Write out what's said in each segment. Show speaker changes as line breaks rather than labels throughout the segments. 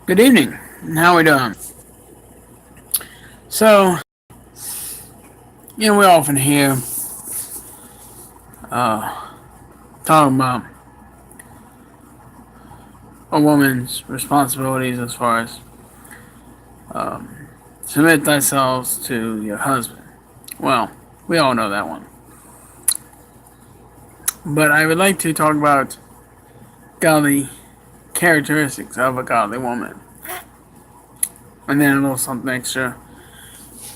Good evening. How we doing? So, we often hear talking about a woman's responsibilities as far as submit thyself to your husband. Well, we all know that one. But I would like to talk about godly characteristics of a godly woman. And then a little something extra,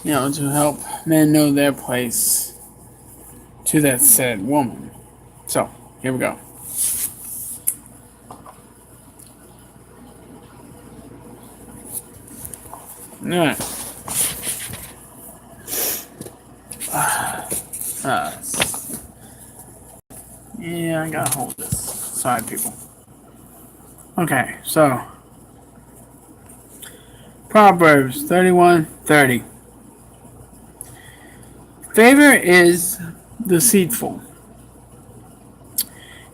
to help men know their place to that said woman. So, here we go. Alright. Yeah, I gotta hold this. Sorry, people. Okay, so Proverbs 31:30. Favor is deceitful,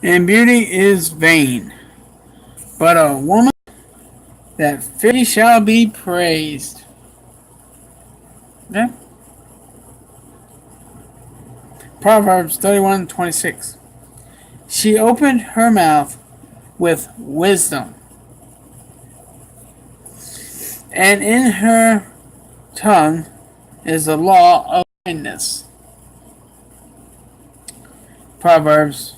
and beauty is vain. But a woman that fears shall be praised. Okay? Proverbs 31:26. She opened her mouth with wisdom, and in her tongue is the law of kindness. Proverbs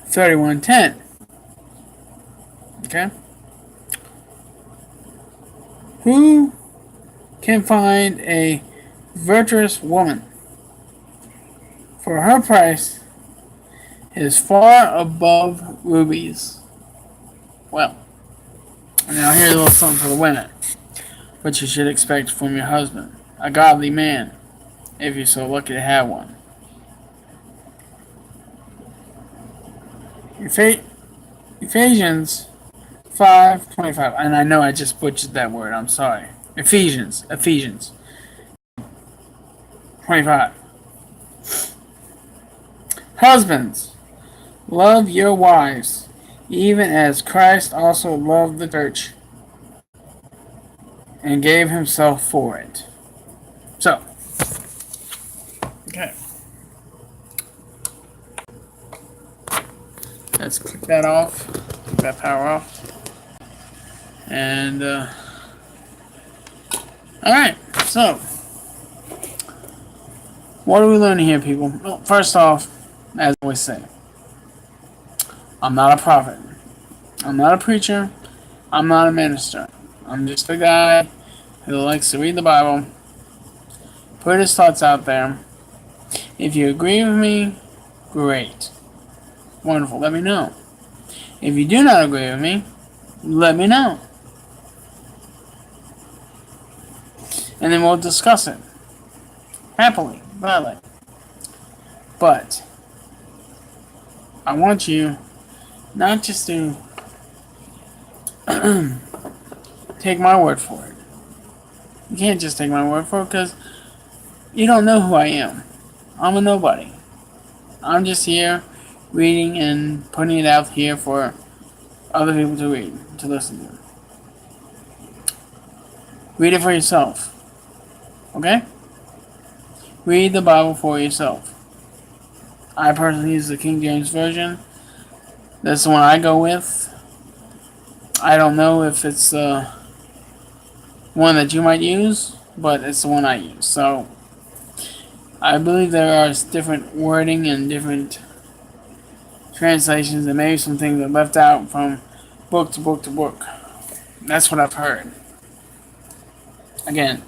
31:10. Okay? Who can find a virtuous woman? For her price is far above rubies. Well, now here's a little something for the women. What you should expect from your husband. A godly man, if you're so lucky to have one. Ephesians 5:25. And I know I just butchered that word. I'm sorry. Ephesians 25. Husbands, love your wives, even as Christ also loved the church and gave himself for it. So, okay. Let's kick that off. Keep that power off. And, alright, so, what are we learning here, people? Well, first off, as I always say, I'm not a prophet. I'm not a preacher. I'm not a minister. I'm just a guy who likes to read the Bible, put his thoughts out there. If you agree with me, great. Wonderful. Let me know. If you do not agree with me, let me know. And then we'll discuss it. Happily. Gladly. But I want you not just to take my word for it. You can't just take my word for it because you don't know who I am. I'm a nobody. I'm just here reading and putting it out here for other people to read, to listen to. Read it for yourself. Okay? Read the Bible for yourself. I personally use the King James Version. That's the one I go with. I don't know if it's the one that you might use, but it's the one I use. So, I believe there are different wording and different translations, and maybe some things are left out from book to book to book. That's what I've heard. Again,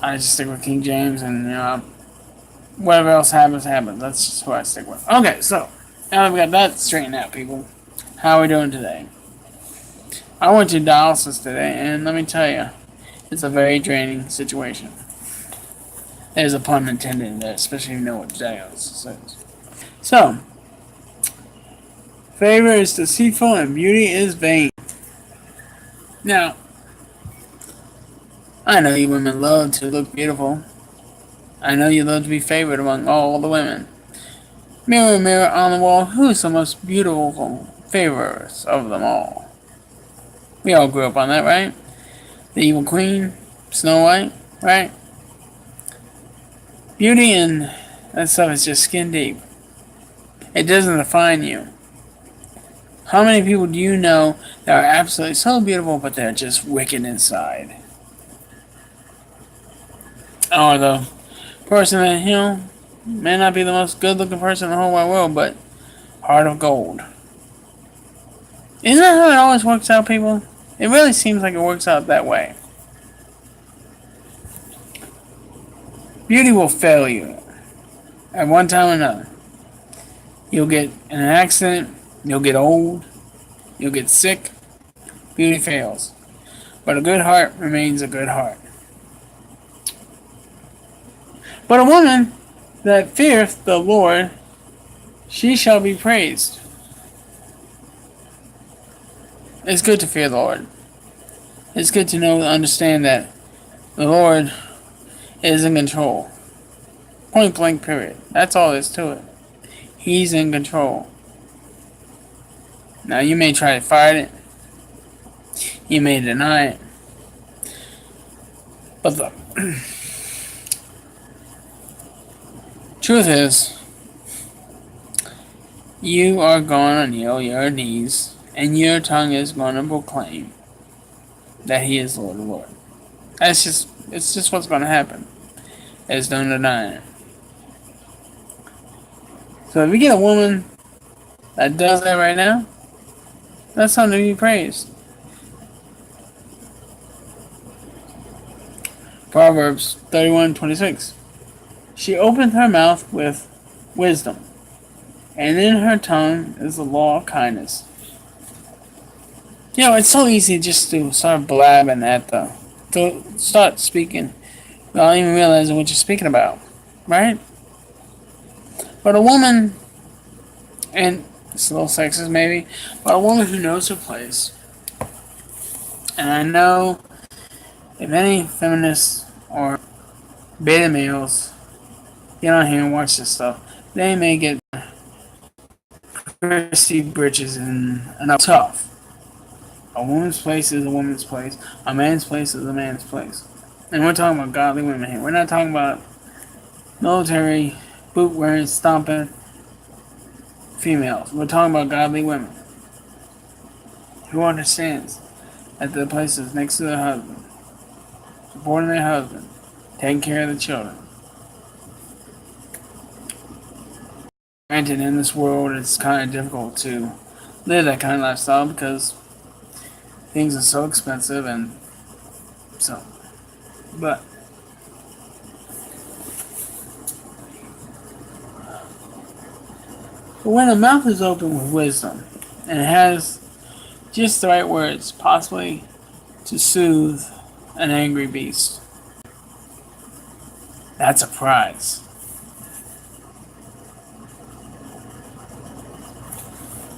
I just stick with King James, and whatever else happens, happens. That's just who I stick with. Okay, so now that we got that straightened out, people, how are we doing today? I went to dialysis today, and let me tell you, it's a very draining situation. There's a pun intended in there, especially if you know what dialysis is. So, favor is deceitful and beauty is vain. Now, I know you women love to look beautiful. I know you love to be favored among all the women. Mirror, mirror on the wall, who is the most beautiful favorite of them all? We all grew up on that, right? The Evil Queen, Snow White, right? Beauty and that stuff is just skin deep. It doesn't define you. How many people do you know that are absolutely so beautiful, but they're just wicked inside? Or the person that, may not be the most good looking person in the whole wide world, but heart of gold. Isn't that how it always works out, people? It really seems like it works out that way. Beauty will fail you at one time or another. You'll get in an accident, you'll get old, you'll get sick, beauty fails. But a good heart remains a good heart. But a woman that feareth the Lord, she shall be praised. It's good to fear the Lord. It's good to know and understand that the Lord is in control. Point blank, period. That's all there is to it. He's in control. Now, you may try to fight it. You may deny it. But the truth is, you are going to kneel your knees, and your tongue is going to proclaim that He is Lord of Lords. It's just what's going to happen. There's no denying it. So if you get a woman that does that right now, that's something to be praised. Proverbs 31:26. She opened her mouth with wisdom, and in her tongue is the law of kindness. It's so easy just to start blabbing to start speaking without even realizing what you're speaking about, right? But a woman, and it's a little sexist maybe, but a woman who knows her place, and I know if any feminists or beta males get on here and watch this stuff, they may get Christy britches and tough. A woman's place is a woman's place. A man's place is a man's place. And we're talking about godly women here. We're not talking about military, boot-wearing, stomping females. We're talking about godly women who understands that their place is next to their husband, supporting their husband, taking care of the children. Granted, in this world, it's kind of difficult to live that kind of lifestyle because things are so expensive and so. But when a mouth is open with wisdom and it has just the right words, possibly to soothe an angry beast, that's a prize.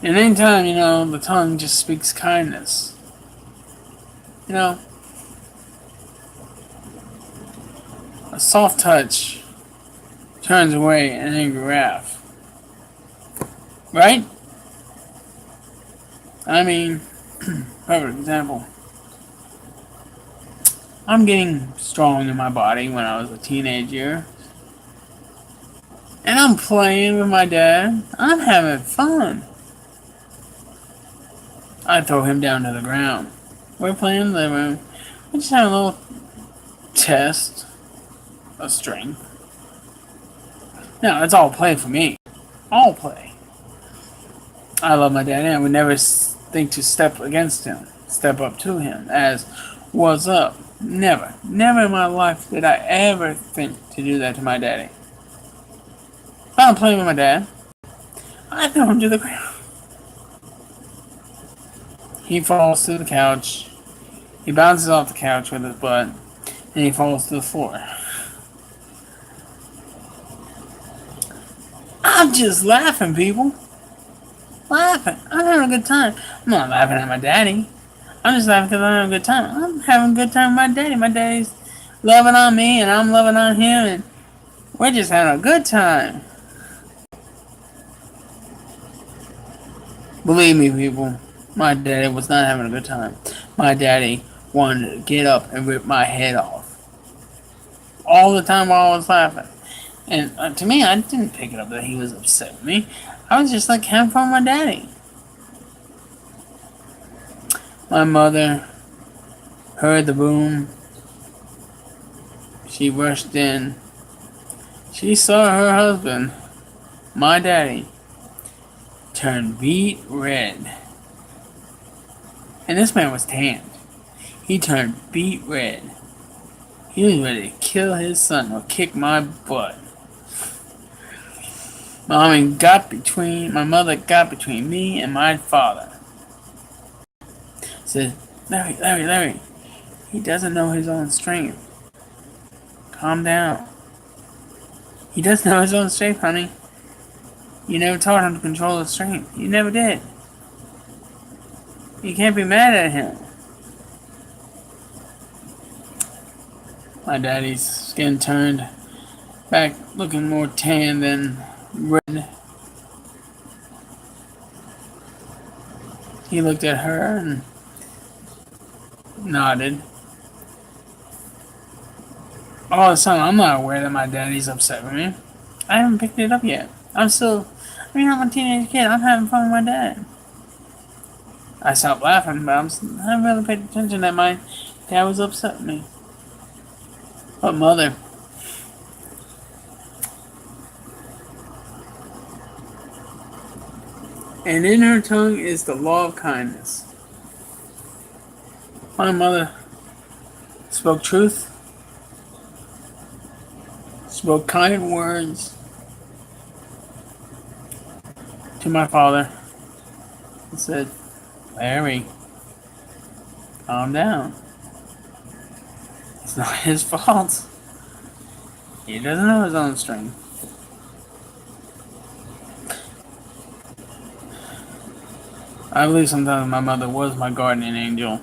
And anytime, the tongue just speaks kindness. A soft touch turns away an angry wrath. Right? I mean, perfect example. I'm getting strong in my body when I was a teenager. And I'm playing with my dad. I'm having fun. I throw him down to the ground. We're playing in the living room. We just have a little test of strength. No, it's all play for me. All play. I love my dad and I would never think to step against him. Step up to him as, what's up? Never. Never in my life did I ever think to do that to my daddy. If I'm playing with my dad, I throw him to the ground. He falls to the couch. He bounces off the couch with his butt, and he falls to the floor. I'm just laughing, people. Laughing. I'm having a good time. I'm not laughing at my daddy. I'm just laughing because I'm having a good time. I'm having a good time with my daddy. My daddy's loving on me, and I'm loving on him, and we're just having a good time. Believe me, people. My daddy was not having a good time. My daddy wanted to get up and rip my head off. All the time while I was laughing. And to me, I didn't pick it up that he was upset with me. I was just like having fun with my daddy. My mother heard the boom. She rushed in. She saw her husband, my daddy, turn beet red. And this man was tanned. He turned beet red. He was ready to kill his son or kick my butt. My mother got between me and my father. Said, Larry, he doesn't know his own strength. Calm down. He doesn't know his own strength, honey. You never taught him to control his strength. You never did. You can't be mad at him. My daddy's skin turned back looking more tan than red. He looked at her and nodded. All of a sudden, I'm not aware that my daddy's upset with me. I haven't picked it up yet. I'm a teenage kid. I'm having fun with my dad. I stopped laughing, but I haven't really paid attention that my dad was upset with me. But mother, and in her tongue is the law of kindness. My mother spoke truth, spoke kind words to my father, and said, Larry, calm down. It's not his fault. He doesn't know his own strength. I believe sometimes my mother was my guardian angel.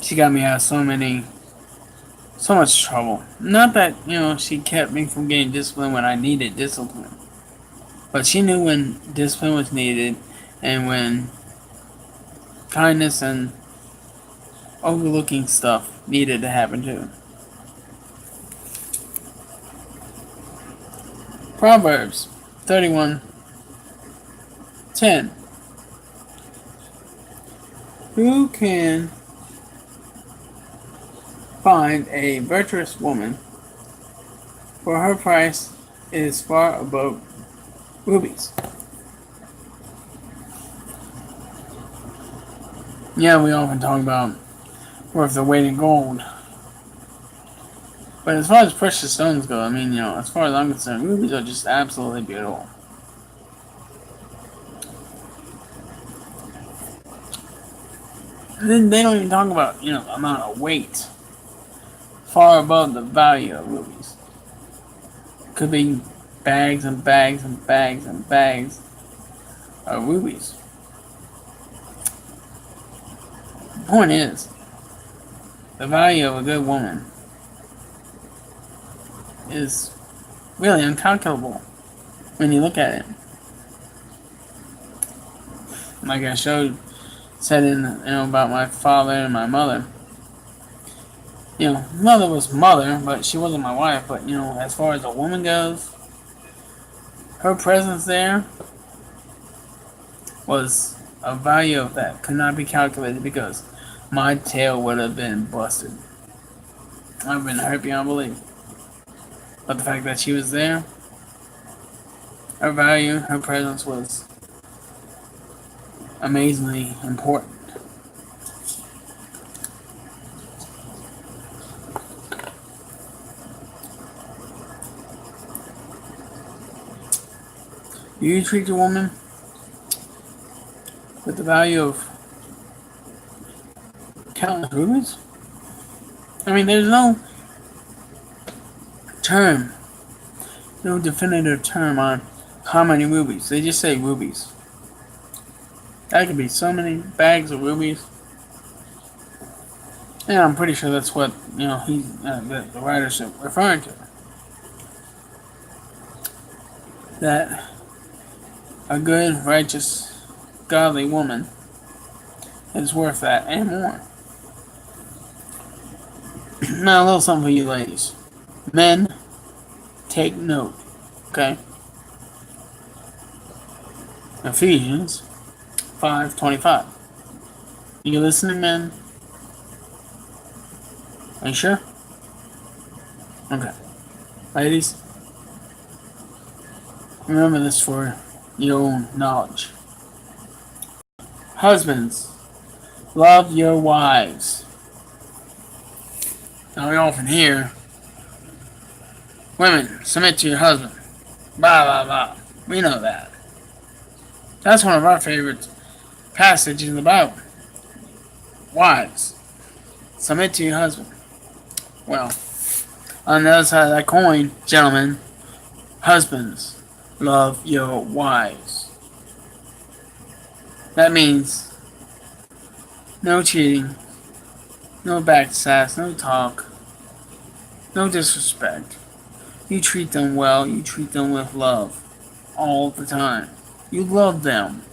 She got me out of so much trouble. Not that, she kept me from getting discipline when I needed discipline. But she knew when discipline was needed and when kindness and overlooking stuff needed to happen too. Proverbs 31:10. Who can find a virtuous woman? For her price is far above rubies. Yeah, we often talk about worth the weight in gold. But as far as precious stones go, as far as I'm concerned, rubies are just absolutely beautiful. And then they don't even talk about, the amount of weight. Far above the value of rubies. Could be bags and bags and bags and bags of rubies. The point is, the value of a good woman is really incalculable when you look at it. Like I said about my father and my mother. Mother was mother, but she wasn't my wife. But, as far as a woman goes, her presence there was a value of that could not be calculated because my tail would have been busted. I've been hurt beyond belief. But the fact that she was there, her value, her presence was amazingly important. Do you treat a woman with the value of countless rubies? There's no definitive term on how many rubies. They just say rubies. That could be so many bags of rubies. And I'm pretty sure that's what, the writer's referring to. That a good, righteous, godly woman is worth that and more. Now, a little something for you ladies. Men, take note. Okay? Ephesians 5:25. You listening, men? Are you sure? Okay. Ladies, remember this for your own knowledge. Husbands, love your wives. Now we often hear, women, submit to your husband. Blah, blah, blah. We know that. That's one of our favorite passages in the Bible. Wives, submit to your husband. Well, on the other side of that coin, gentlemen, husbands, love your wives. That means no cheating, no backsass, no talk, no disrespect. You treat them well, you treat them with love all the time. You love them.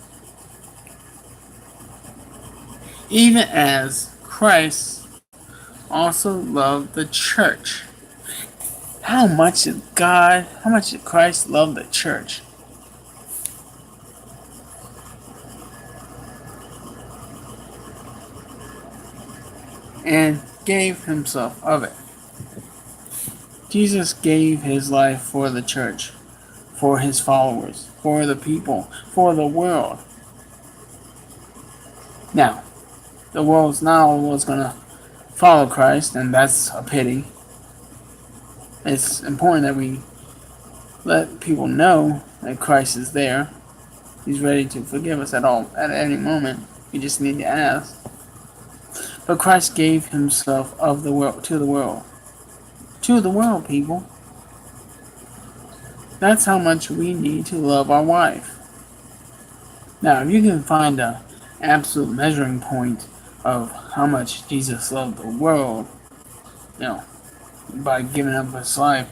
Even as Christ also loved the church. How much did Christ love the church? And gave himself of it. Jesus gave his life for the church, for his followers, for the people, for the world. Now, the world's not always going to follow Christ, and that's a pity. It's important that we let people know that Christ is there. He's ready to forgive us at any moment. We just need to ask. But Christ gave himself of the world to the world. To the world, people. That's how much we need to love our wife. Now, if you can find an absolute measuring point of how much Jesus loved the world, by giving up his life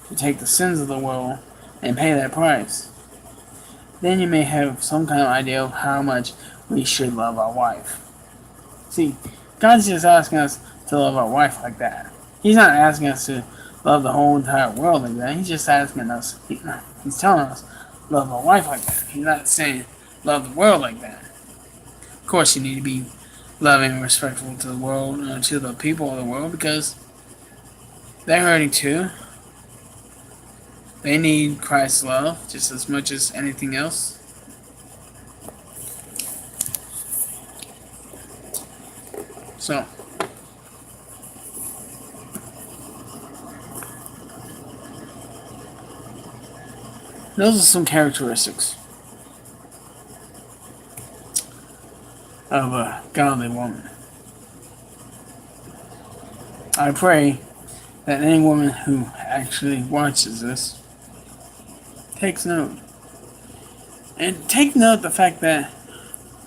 to take the sins of the world and pay that price, then you may have some kind of idea of how much we should love our wife. See, God's just asking us to love our wife like that. He's not asking us to love the whole entire world like that. He's just asking us, he's telling us, love our wife like that. He's not saying love the world like that. Of course, you need to be loving and respectful to the world, to the people of the world, because they're hurting too. They need Christ's love just as much as anything else. So, those are some characteristics of a godly woman. I pray that any woman who actually watches this takes note. And take note of the fact that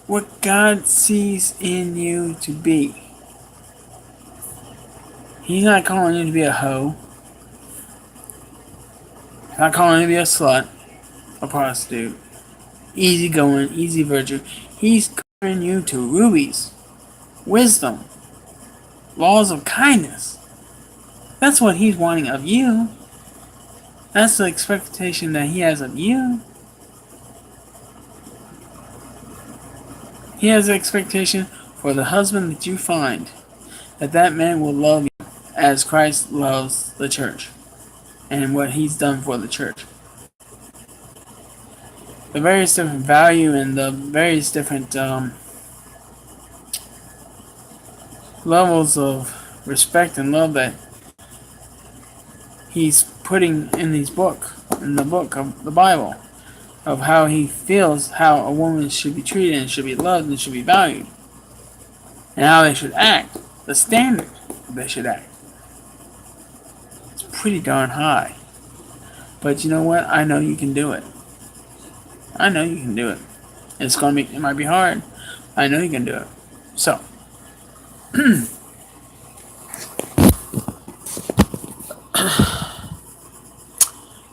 what God sees in you to be. He's not calling you to be a hoe. He's not calling you to be a slut, a prostitute, easy going, easy virtue. He's calling you to rubies, wisdom, laws of kindness. That's what he's wanting of you. That's the expectation that he has of you. He has the expectation for the husband that you find, that man will love you as Christ loves the church and what he's done for the church. The various different value and the various different levels of respect and love that he's putting in the book of the Bible, of how he feels how a woman should be treated and should be loved and should be valued, and how they should act, the standard they should act. It's pretty darn high. But you know what? I know you can do it. I know you can do it. It might be hard. I know you can do it. So,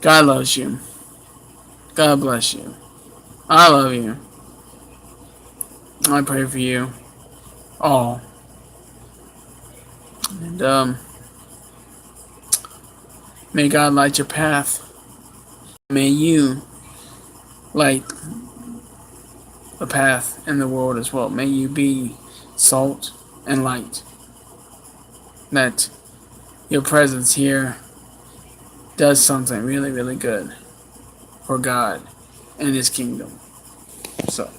God loves you. God bless you. I love you. I pray for you. all. And may God light your path. May you light a path in the world as well. May you be salt and light. That your presence here does something really, really good for God and His kingdom. So.